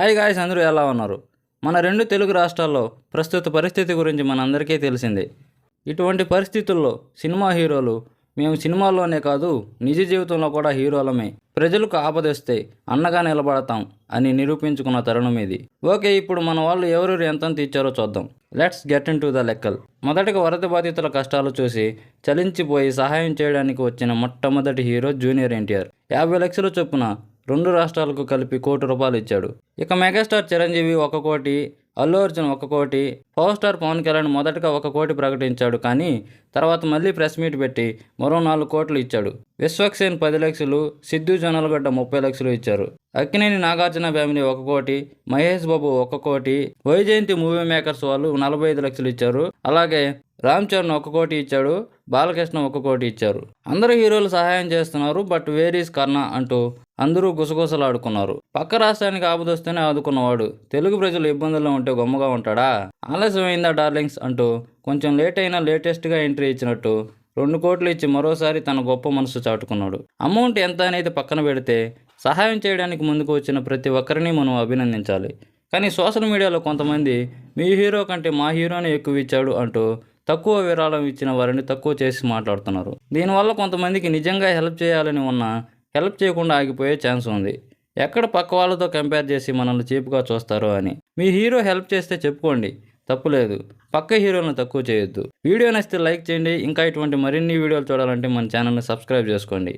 Hi guys, అందరూ ఎలా ఉన్నారు? మన రెండు తెలుగు రాష్ట్రాల్లో ప్రస్తుత పరిస్థితి గురించి మనందరికీ తెలిసిందే. ఇటువంటి పరిస్థితుల్లో సినిమా హీరోలు మేము సినిమాల్లోనే కాదు నిజ జీవితంలో కూడా హీరోలమే, ప్రజలకు ఆపదొస్తే అండగా నిలబడతాం అని నిరూపించుకున్న తరుణం ఇది. ఓకే, ఇప్పుడు మన వాళ్ళు ఎవరెవరు ఎంత తీర్చారో చూద్దాం. Let's get in to the లెక్కలు. మొదటగా వరద బాధితుల కష్టాలు చూసి చలించిపోయి సహాయం చేయడానికి వచ్చిన మొట్టమొదటి హీరో జూనియర్ ఎన్టీఆర్. 50 లక్షల చొప్పున రెండు రాష్ట్రాలకు కలిపి ₹1 కోటి ఇచ్చాడు. ఇక మెగాస్టార్ చిరంజీవి 1 కోటి, అల్లు అర్జున్ 1 కోటి, పవర్ స్టార్ పవన్ కళ్యాణ్ మొదటగా 1 కోటి ప్రకటించాడు. కానీ తర్వాత మళ్ళీ ప్రెస్ మీట్ పెట్టి మరో 4 కోట్లు ఇచ్చాడు. విశ్వక్సేన్ 10 లక్షలు, సిద్ధు జొన్నలగడ్డ 30 లక్షలు ఇచ్చారు. అక్కినేని నాగార్జున ఫ్యామిలీ 1 కోటి, మహేష్ బాబు 1 కోటి, వైజయంతి మూవీ మేకర్స్ వాళ్ళు 45 లక్షలు ఇచ్చారు. అలాగే రామ్ చరణ్ 1 కోటి ఇచ్చాడు. బాలకృష్ణ 1 కోటి ఇచ్చారు. అందరూ హీరోలు సహాయం చేస్తున్నారు, బట్ వేర్ ఈస్ కర్ణ అంటూ అందరూ గుసగుసలాడుకున్నారు. పక్క రాష్ట్రానికి ఆపదొస్తేనే ఆదుకున్నవాడు తెలుగు ప్రజలు ఇబ్బందుల్లో ఉంటే గొమ్మగా ఉంటాడా? ఆలస్యమైందా డార్లింగ్స్ అంటూ కొంచెం లేట్ అయినా లేటెస్ట్గా ఎంట్రీ ఇచ్చినట్టు 2 కోట్లు ఇచ్చి మరోసారి తన గొప్ప మనసు చాటుకున్నాడు. అమౌంట్ ఎంత అనేది పక్కన పెడితే సహాయం చేయడానికి ముందుకు వచ్చిన ప్రతి ఒక్కరిని మనం అభినందించాలి. కానీ సోషల్ మీడియాలో కొంతమంది మీ హీరో కంటే మా హీరోనే ఎక్కువ ఇచ్చాడు అంటూ తక్కువ విరాళం ఇచ్చిన వారిని తక్కువ చేసి మాట్లాడుతున్నారు. దీనివల్ల కొంతమందికి నిజంగా హెల్ప్ చేయాలని ఉన్నా హెల్ప్ చేయకుండా ఆగిపోయే ఛాన్స్ ఉంది. ఎక్కడ పక్క వాళ్ళతో కంపేర్ చేసి మనల్ని చీప్గా చూస్తారో అని. మీ హీరో హెల్ప్ చేస్తే చెప్పుకోండి, తప్పులేదు. పక్క హీరోలను తక్కువ చేయొద్దు. వీడియో నచ్చితే లైక్ చేయండి. ఇంకా ఇటువంటి మరిన్ని వీడియోలు చూడాలంటే మన ఛానల్ని సబ్స్క్రైబ్ చేసుకోండి.